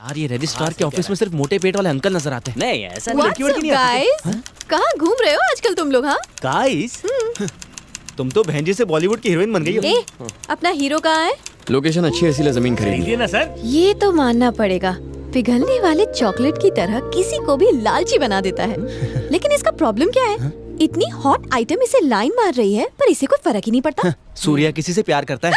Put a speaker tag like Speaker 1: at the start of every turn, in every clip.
Speaker 1: यार ये रजिस्ट्रार के ऑफिस में सिर्फ मोटे पेट वाले अंकल नजर आते हैं।
Speaker 2: नहीं ऐसा नहीं।
Speaker 1: लड़की वड़की नहीं आती
Speaker 3: गाइस, कहाँ घूम रहे हो आजकल तुम लोग? हाँ
Speaker 1: गाइस, तुम तो बहन जी से बॉलीवुड की हीरोइन बन गई हो।
Speaker 3: ए, अपना हीरो कहाँ है?
Speaker 4: लोकेशन अच्छी है इसीलिए जमीन खरीदी
Speaker 2: खरीदिए ना सर।
Speaker 3: ये तो मानना पड़ेगा, पिघलने वाले चॉकलेट की तरह किसी को भी लालची बना देता है। लेकिन इसका प्रॉब्लम क्या है? इतनी हॉट आइटम इसे लाइन मार रही है, पर इसे कोई फर्क ही नहीं पड़ता।
Speaker 1: सूर्या किसी से प्यार करता है।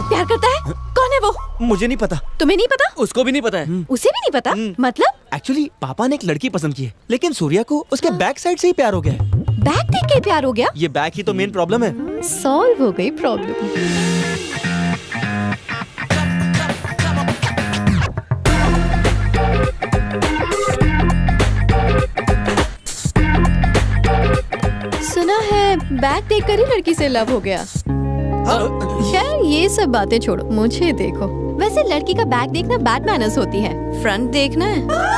Speaker 3: प्यार करता है? कौन है वो?
Speaker 1: मुझे नहीं पता।
Speaker 3: तुम्हें नहीं पता?
Speaker 1: उसको भी नहीं पता है।
Speaker 3: उसे भी नहीं पता? मतलब
Speaker 1: एक्चुअली पापा ने एक लड़की पसंद की है, लेकिन सूर्या को उसके बैक साइड से ही प्यार हो गया है।
Speaker 3: बैग देख के प्यार हो गया?
Speaker 1: ये बैक ही तो मेन प्रॉब्लम है।
Speaker 3: सॉल्व हो गई प्रॉब्लम। सुना है बैग देखकर ही लड़की से लव हो गया। खैर ये सब बातें छोड़ो, मुझे देखो। वैसे लड़की का बैग देखना बैड मैनर्स होती है, फ्रंट देखना है।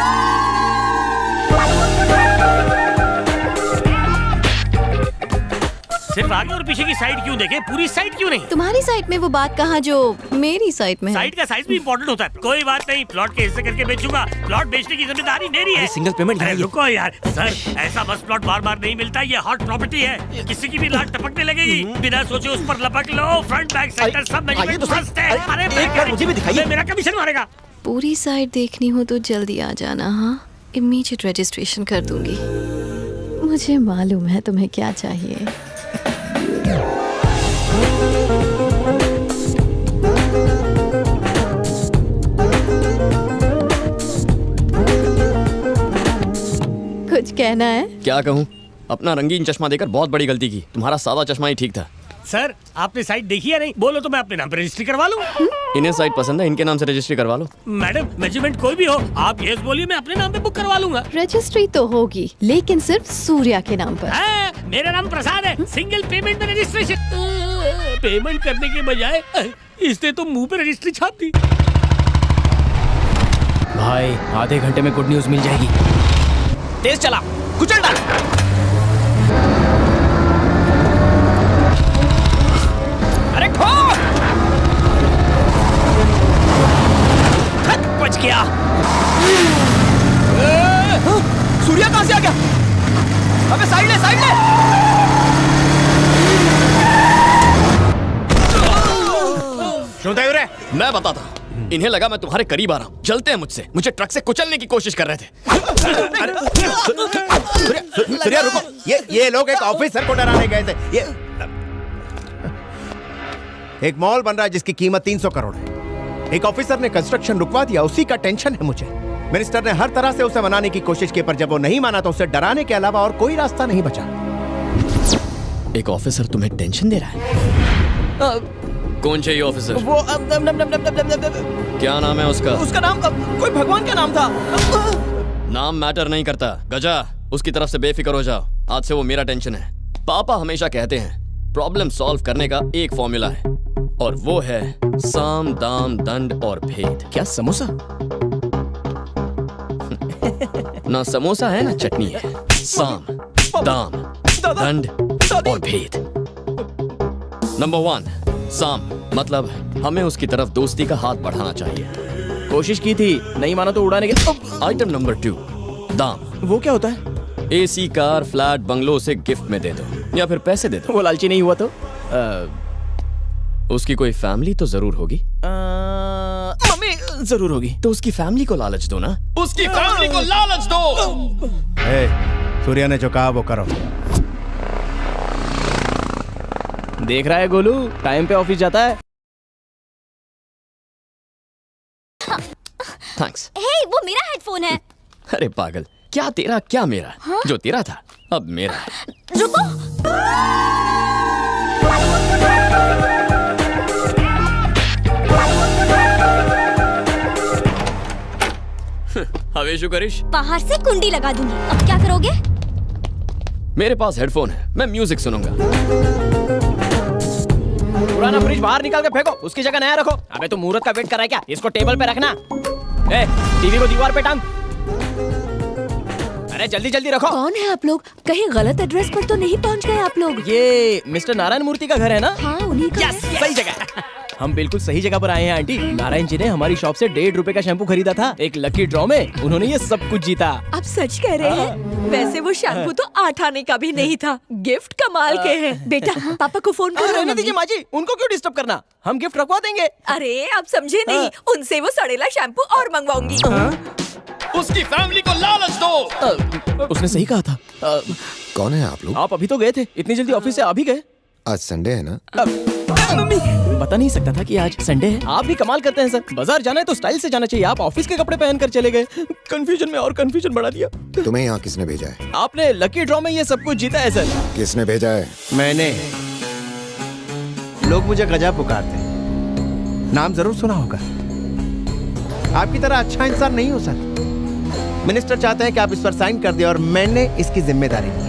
Speaker 2: सिर्फ आगे और पीछे की साइड क्यों देखे, पूरी साइड क्यों नहीं?
Speaker 3: तुम्हारी साइड में वो बात कहाँ जो मेरी साइड में है।
Speaker 2: साइड का साइज भी इम्पोर्टेंट होता है। कोई बात नहीं, प्लॉट के हिस्से करके बेचूंगा। प्लॉट बेचने की जिम्मेदारी मेरी है।
Speaker 1: सिंगल पेमेंट
Speaker 2: अरे
Speaker 1: है ये।
Speaker 2: रुको यार सर, ऐसा बस प्लॉट बार बार नहीं मिलता। ये हॉट प्रॉपर्टी है, किसी की भी लाट टपकने लगेगी। बिना सोचे उस पर लपक लो। फ्रंट बैक सेंटर सब मेजरमेंट फर्स्ट है। अरे
Speaker 1: एक बार मुझे भी दिखाइए।
Speaker 2: मेरा कमीशन मारेगा।
Speaker 3: पूरी साइड देखनी हो तो जल्दी आ जाना। हाँ, इमीडिएट रजिस्ट्रेशन कर दूंगी। मुझे मालूम है तुम्हें क्या चाहिए। कुछ कहना है?
Speaker 4: क्या कहूँ, अपना रंगीन चश्मा देकर बहुत बड़ी गलती की। तुम्हारा सादा चश्मा ही ठीक था।
Speaker 2: सर आपने साइट देखी है नहीं? बोलो तो मैं अपने नाम पर रजिस्ट्री करवा लूँ।
Speaker 4: इन्हें साइट पसंद है, इनके नाम से रजिस्ट्री करवा लो।
Speaker 2: मैडम मेजरमेंट कोई भी हो, आप यस बोलिए, मैं अपने नाम पे बुक करवा लूंगा।
Speaker 3: रजिस्ट्री तो होगी, लेकिन सिर्फ सूर्या के नाम पर।
Speaker 2: मेरा नाम प्रसाद है। सिंगल पेमेंट में रजिस्ट्रेशन। पेमेंट करने के बजाय इसने तो मुंह पे रजिस्ट्री छाप दी।
Speaker 1: भाई आधे घंटे में गुड न्यूज मिल जाएगी। तेज चला, कुचल डाल। अरे ठोक! बच गया। सूर्या कहां से आ गया? अबे साइड ले, साइड ले। क्यों दे रे?
Speaker 4: मैं बताता हूँ, इन्हें लगा मैं तुम्हारे करीब आ रहा हूँ। जलते हैं मुझसे, मुझे ट्रक से कुचलने की कोशिश कर रहे थे।
Speaker 5: सूर्या रुको, ये लोग एक ऑफिसर को डराने गए थे। ये एक मॉल बन रहा है जिसकी कीमत 300 करोड़ है। एक ऑफिसर ने कंस्ट्रक्शन रुकवा दिया, उसी का टेंशन है मुझे। मिनिस्टर ने हर तरह से उसे मनाने की कोशिश की, पर जब वो नहीं माना तो उसे डराने के अलावा और कोई रास्ता नहीं बचा।
Speaker 4: एक ऑफिसर तुम्हें टेंशन दे रहा है? कौन चाहिए ऑफिसर?
Speaker 1: वो
Speaker 4: क्या नाम है उसका?
Speaker 1: उसका नाम कोई भगवान का नाम था।
Speaker 4: नाम मैटर नहीं करता। गजा, उसकी तरफ से बेफिक्र हो जाओ। आज से वो मेरा टेंशन है। पापा हमेशा कहते हैं प्रॉब्लम सॉल्व करने का एक फॉर्मूला है, और वो है साम दाम दंड और भेद।
Speaker 1: क्या समोसा?
Speaker 4: ना समोसा है ना चटनी है। साम दाम दंड और भेद। नंबर 1, साम मतलब हमें उसकी तरफ दोस्ती का हाथ बढ़ाना चाहिए।
Speaker 1: कोशिश की थी, नहीं माना तो उड़ाने के।
Speaker 4: आइटम नंबर 2, दाम।
Speaker 1: वो क्या होता है?
Speaker 4: एसी कार, फ्लैट, बंगलो उसे गिफ्ट में दे दो या फिर पैसे दे दो।
Speaker 1: वो लालची नहीं हुआ तो?
Speaker 4: उसकी कोई फैमिली तो जरूर होगी।
Speaker 1: मम्मी जरूर होगी।
Speaker 4: तो उसकी फैमिली को लालच दो ना। उसकी फैमिली को लालच दो।
Speaker 5: सूर्या ने जो कहा वो करो।
Speaker 1: देख रहा है गोलू, टाइम पे ऑफिस जाता है।
Speaker 4: थैंक्स।
Speaker 6: हे, वो मेरा हेडफोन है।
Speaker 4: अरे पागल, क्या तेरा क्या मेरा?
Speaker 6: हाँ?
Speaker 4: जो तेरा था अब मेरा है।
Speaker 6: रुको।
Speaker 4: हवेशु करिश,
Speaker 6: बाहर से कुंडी लगा दूंगी। अब क्या करोगे?
Speaker 4: मेरे पास हेडफोन है, मैं म्यूजिक सुनूंगा।
Speaker 1: पुराना फ्रिज बाहर निकाल के फेंको, उसकी जगह नया रखो। अबे तू मुहूर्त का वेट कर रहा है क्या? इसको टेबल पे रखना। ए, टीवी को दीवार पे टांग। अरे जल्दी जल्दी रखो।
Speaker 3: कौन है आप लोग? कहीं गलत एड्रेस पर तो नहीं पहुंच गए आप लोग?
Speaker 1: ये मिस्टर नारायण मूर्ति का घर है ना?
Speaker 3: हाँ, उन्हीं का है।
Speaker 1: सही जगह। हम बिल्कुल सही जगह पर आए हैं आंटी। नारायण जी ने हमारी शॉप से 1.5 रुपए का शैम्पू खरीदा था। एक लकी ड्रॉ में उन्होंने ये सब कुछ जीता।
Speaker 7: आप सच कह रहे हैं? वैसे वो शैम्पू तो 8 आने का भी नहीं था। गिफ्ट कमाल के हैं। बेटा पापा को फोन करो।
Speaker 1: रहने दीजिए माँ जी, उनको क्यों डिस्टर्ब करना, हम गिफ्ट रखवा देंगे।
Speaker 7: अरे आप समझे नहीं, उनसे वो सड़ेला शैम्पू और मंगवाऊंगी।
Speaker 4: उसकी फैमिली को लालच दो।
Speaker 1: उसने सही कहा था।
Speaker 8: कौन है आप लोग?
Speaker 1: आप अभी तो गए थे, इतनी जल्दी ऑफिस से आ भी गए?
Speaker 8: आज संडे है ना?
Speaker 1: पता नहीं सकता था कि आज संडे है। आप भी कमाल करते हैं सर, बाजार जाना है तो स्टाइल से जाना चाहिए, आप ऑफिस के कपड़े पहनकर चले गए। कंफ्यूजन में और कंफ्यूजन बढ़ा दिया।
Speaker 8: तुम्हें यहाँ किसने भेजा है?
Speaker 1: आपने लकी ड्रॉ में ये सब कुछ जीता है सर।
Speaker 8: किसने भेजा है?
Speaker 5: मैंने। लोग मुझे गजा पुकारते हैं, नाम जरूर सुना होगा। आपकी तरह अच्छा इंसान नहीं हो सर। मिनिस्टर चाहते हैं कि आप इस पर साइन कर दें और मैंने इसकी जिम्मेदारी ली है।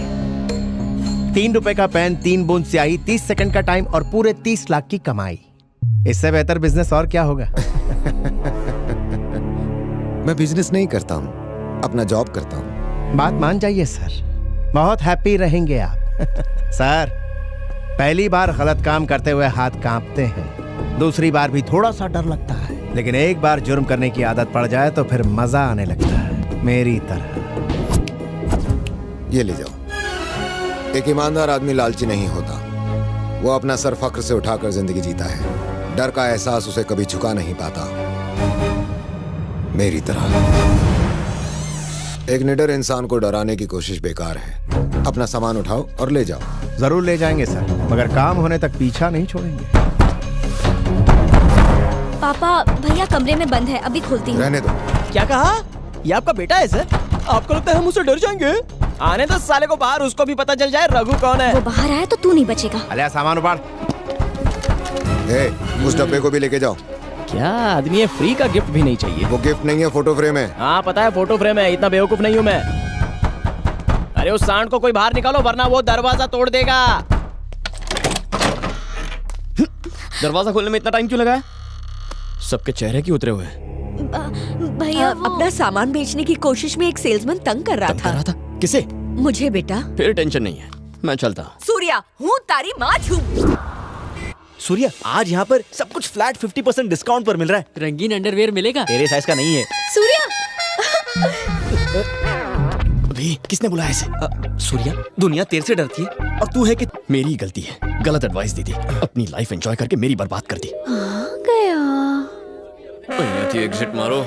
Speaker 5: 3 रुपए का पेन, 3 बूंद स्याही, 30 सेकंड का टाइम और पूरे 30 लाख की कमाई। इससे बेहतर बिजनेस और क्या होगा?
Speaker 8: मैं बिजनेस नहीं करता हूँ, अपना जॉब करता हूँ।
Speaker 5: बात मान जाइए सर, बहुत हैप्पी रहेंगे आप। सर, पहली बार गलत काम करते हुए हाथ कांपते हैं, दूसरी बार भी थोड़ा सा डर लगता है, लेकिन एक बार जुर्म करने की आदत पड़ जाए तो फिर मजा आने लगता है, मेरी तरह।
Speaker 8: ये ले जाओ। एक ईमानदार आदमी लालची नहीं होता, वो अपना सर फख्र से उठाकर जिंदगी जीता है। डर का एहसास उसे कभी झुका नहीं पाता, मेरी तरह। एक निडर इंसान को डराने की कोशिश बेकार है। अपना सामान उठाओ और ले जाओ।
Speaker 5: जरूर ले जाएंगे सर, मगर काम होने तक पीछा नहीं छोड़ेंगे।
Speaker 6: पापा भैया कमरे में बंद है, अभी खोलती हूँ।
Speaker 8: रहने दो।
Speaker 1: क्या कहा? ये आपका बेटा है सर? आपको लगता है हम उससे डर जाएंगे? आने दो साले को बाहर, उसको भी पता चल जाए रघु कौन है।
Speaker 6: वो बाहर आया तो तू नहीं बचेगा।
Speaker 5: अले सामान उपाड़।
Speaker 8: उस डब्बे को भी लेके जाओ।
Speaker 1: क्या आदमी है, फ्री का गिफ्ट भी नहीं चाहिए।
Speaker 8: वो गिफ्ट नहीं है, फोटो फ्रेम है।
Speaker 1: हाँ पता है फोटो फ्रेम है, इतना बेवकूफ नहीं हूँ मैं। अरे उस सांड को कोई बाहर निकालो वरना वो दरवाजा तोड़ देगा।
Speaker 4: दरवाजा खोलने में इतना टाइम क्यों लगा है? सबके चेहरे क्यों उतरे हुए हैं?
Speaker 6: भैया
Speaker 7: अपना सामान बेचने की कोशिश में एक सेल्समैन तंग कर रहा
Speaker 4: तंग कर
Speaker 7: था।
Speaker 4: रहा था? किसे?
Speaker 7: मुझे बेटा।
Speaker 4: फिर टेंशन नहीं है, मैं चलता हूँ।
Speaker 7: सूर्या, हूँ तारी माँ छू।
Speaker 9: सूर्या, आज यहाँ पर सब कुछ फ्लैट 50% डिस्काउंट पर मिल रहा है।
Speaker 1: रंगीन अंडरवेयर मिलेगा?
Speaker 9: तेरे साइज का नहीं है।
Speaker 3: सूर्या,
Speaker 4: अभी किसने बुलाया इसे?
Speaker 9: सूर्या, दुनिया तेरे से डरती है और तू है कि
Speaker 4: मेरी गलती है, गलत एडवाइस दी थी। अपनी लाइफ एंजॉय करके मेरी बर्बाद कर दी।
Speaker 3: आ गया।
Speaker 4: एग्जिट मारो।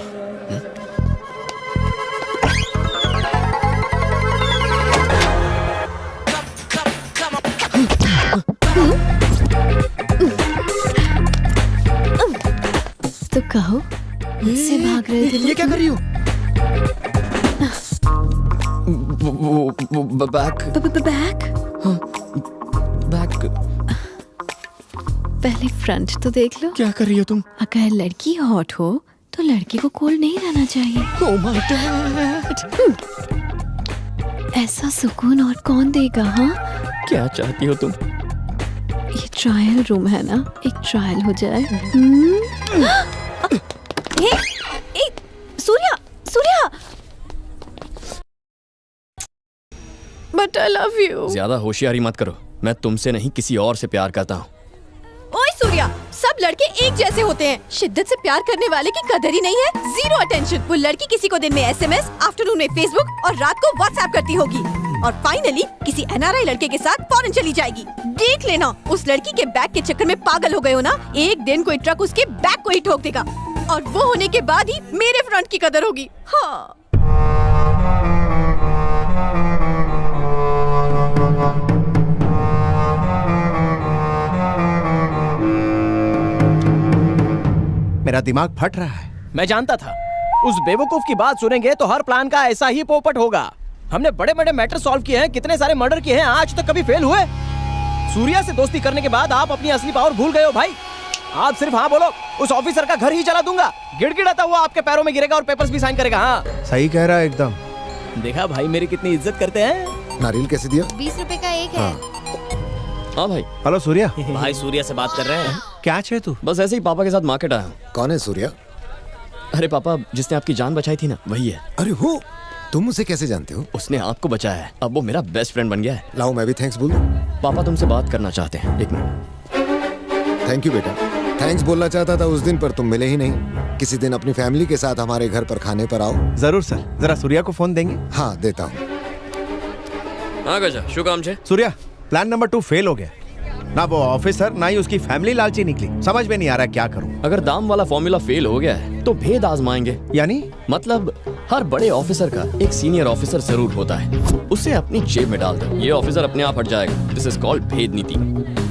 Speaker 3: तो कहो, मुझसे भाग रहे थे?
Speaker 4: ये क्या कर रही हो? वो बैक बैक।
Speaker 3: पहले फ्रंट तो देख लो।
Speaker 4: क्या कर रही हो तुम?
Speaker 3: अगर लड़की हॉट हो तो लड़की को कोल्ड नहीं रहना चाहिए।
Speaker 4: Oh my God!
Speaker 3: ऐसा सुकून और कौन देगा? हाँ,
Speaker 4: क्या चाहती हो तुम?
Speaker 3: ये ट्रायल रूम है ना, एक ट्रायल हो जाए। Surya, Surya, but I love you.
Speaker 4: ज्यादा होशियारी मत करो, मैं तुमसे नहीं किसी और से प्यार करता हूँ।
Speaker 3: ओए सूर्या, सब लड़के एक जैसे होते हैं। शिद्दत से प्यार करने वाले की कदर ही नहीं है। Zero attention. वो लड़की किसी को दिन में SMS, आफ्टरनून में फेसबुक और रात को व्हाट्सएप करती होगी और फाइनली किसी NRI लड़के के साथ फॉरेन चली जाएगी। देख लेना, उस लड़की के बैग के चक्कर में पागल हो गए हो ना, एक दिन कोई ट्रक उसके बैग को ही ठोक देगा और वो होने के बाद ही मेरे फ्रंट की कदर होगी। हाँ।
Speaker 5: मेरा दिमाग फट रहा है।
Speaker 1: मैं जानता था उस बेवकूफ की बात सुनेंगे तो हर प्लान का ऐसा ही पोपट होगा। हमने बड़े बड़े मैटर सॉल्व किए हैं, कितने सारे मर्डर किए हैं, आज तक कभी फेल हुए? सूर्या से दोस्ती करने के बाद आप अपनी असली पावर भूल गए हो भाई। आप सिर्फ हाँ बोलो, उस ऑफिसर का घर ही जला दूंगा। गिड़गिड़ाता हुआ आपके पैरों में गिरेगा और पेपर्स भी साइन करेगा। हाँ
Speaker 5: सही कह रहा है एकदम।
Speaker 1: देखा भाई मेरी कितनी इज्जत करते हैं।
Speaker 8: नारियल कैसे दिया?
Speaker 6: 20 रुपए का एक है।
Speaker 4: हाँ भाई।
Speaker 5: हेलो सूर्या।
Speaker 1: भाई सूर्या से बात कर रहे हैं।
Speaker 5: क्या चाहिए तू?
Speaker 4: बस ऐसे ही पापा के साथ मार्केट आया हूँ।
Speaker 8: कौन है सूर्या?
Speaker 4: अरे पापा, जिसने आपकी जान बचाई थी ना, वही है।
Speaker 8: अरे वो, तुम उसे कैसे जानते हो?
Speaker 4: उसने आपको बचाया है, अब वो मेरा बेस्ट फ्रेंड बन गया है।
Speaker 8: लाओ मैं भी थैंक्स बोलूं।
Speaker 4: पापा तुमसे बात करना चाहते हैं, एक मिनट।
Speaker 8: थैंक यू बेटा, थैंक्स बोलना चाहता था उस दिन, पर तुम मिले ही नहीं। किसी दिन अपनी फैमिली के साथ हमारे घर पर खाने पर आओ।
Speaker 5: जरूर सर, जरा सूर्या को फोन देंगे?
Speaker 8: हाँ देता हूँ।
Speaker 4: हाँ गजा, શું કામ છે?
Speaker 5: सूर्या, प्लान नंबर 2 फेल हो गया। ना वो ऑफिसर ना ही उसकी फैमिली लालची निकली। समझ में नहीं आ रहा क्या करूं।
Speaker 4: अगर दाम वाला फॉर्मूला फेल हो गया है तो भेद आजमाएंगे।
Speaker 5: यानी
Speaker 4: मतलब हर बड़े ऑफिसर का एक सीनियर ऑफिसर जरूर होता है, उसे अपनी जेब में डाल दो, ये ऑफिसर अपने आप हट जाएगा। दिस इज कॉल्ड भेद नीति।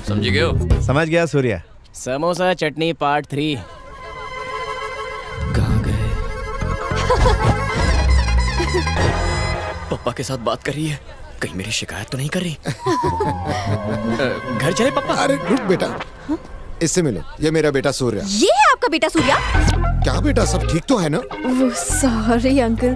Speaker 4: समझ गए हो?
Speaker 5: समझ गया सूर्या।
Speaker 1: समोसा चटनी पार्ट 3।
Speaker 4: कहाँ गए? पापा के साथ बात कर रही है, कहीं मेरी शिकायत तो नहीं कर रही? घर चले पापा?
Speaker 8: अरे रुक बेटा, इससे मिलो, ये मेरा बेटा सूर्या।
Speaker 6: ये है आपका बेटा सूर्या?
Speaker 8: क्या बेटा, सब ठीक तो है ना?
Speaker 3: वो सॉरी अंकल,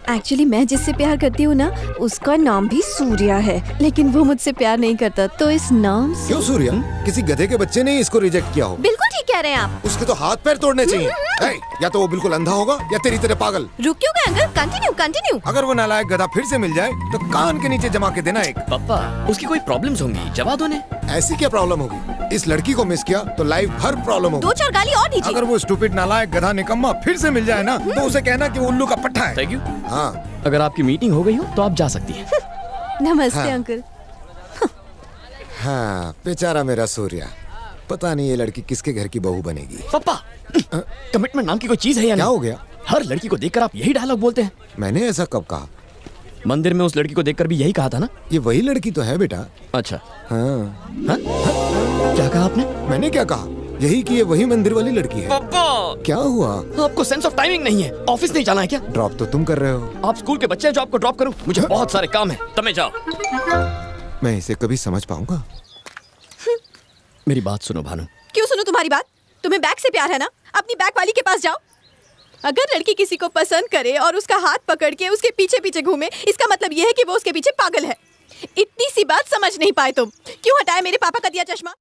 Speaker 3: एक्चुअली मैं जिससे प्यार करती हूँ ना उसका नाम भी सूर्या है, लेकिन वो मुझसे प्यार नहीं करता, तो इस नाम से।
Speaker 8: क्यों सूर्या, किसी गधे के बच्चे ने इसको रिजेक्ट किया हो?
Speaker 3: बिल्कुल ठीक कह रहे हैं आप।
Speaker 8: उसके तो हाथ पैर तोड़ने चाहिए। है, या तो वो बिल्कुल अंधा होगा या तेरी तरह पागल।
Speaker 3: रुक क्यों गए अंकल? Continue continue.
Speaker 8: अगर वो नालायक गधा फिर से मिल जाए तो कान के नीचे जमा के देना एक।
Speaker 4: पापा, उसकी कोई प्रॉब्लम्स होंगी, जवा दो ने।
Speaker 8: ऐसी क्या प्रॉब्लम होगी? इस लड़की को मिस किया तो लाइफ भर प्रॉब्लम होगी।
Speaker 3: 2-4 गाली और दीजिए।
Speaker 8: अगर वो स्टूपिड नालायक गधा निकम्मा फिर से मिल जाए ना तो उसे कहना कि वो उल्लू का पट्टा है।
Speaker 4: Thank you.
Speaker 8: हाँ
Speaker 4: अगर आपकी मीटिंग हो गई हो तो आप जा सकती हैं।
Speaker 3: नमस्ते
Speaker 8: हाँ।
Speaker 3: अंकल।
Speaker 8: हाँ, बेचारा मेरा सूर्या, पता नहीं ये लड़की किसके घर की बहू बनेगी।
Speaker 4: पापा, कमिटमेंट नाम की कोई चीज है या
Speaker 8: क्या
Speaker 4: नहीं?
Speaker 8: हो गया?
Speaker 4: हर लड़की को देखकर आप यही डायलॉग बोलते हैं।
Speaker 8: मैंने ऐसा कब कहा?
Speaker 4: मंदिर में उस लड़की को देखकर भी यही कहा था ना?
Speaker 8: ये वही लड़की तो है बेटा।
Speaker 4: अच्छा,
Speaker 8: हाँ,
Speaker 4: हाँ? क्या कहा आपने?
Speaker 8: मैंने क्या कहा? यही कि ये वही मंदिर वाली लड़की है।
Speaker 4: पापा,
Speaker 8: क्या हुआ?
Speaker 4: आपको सेंस ऑफ टाइमिंग नहीं है? ऑफिस नहीं जाना है क्या?
Speaker 8: ड्रॉप तो तुम कर रहे हो।
Speaker 4: आप स्कूल के बच्चे हैं जो आपको ड्रॉप करूं? मुझे बहुत सारे काम है, तमें जाओ।
Speaker 8: मैं इसे कभी समझ पाऊंगा?
Speaker 4: मेरी बात सुनो भानु।
Speaker 3: क्यों सुनो तुम्हारी बात? तुम्हें बैग से प्यार है ना? अपनी बैग वाली के पास जाओ। अगर लड़की किसी को पसंद करे और उसका हाथ पकड़ के उसके पीछे पीछे घूमे, इसका मतलब यह है कि वो उसके पीछे पागल है। इतनी सी बात समझ नहीं पाए तुम? क्यों हटाया मेरे पापा का दिया चश्मा?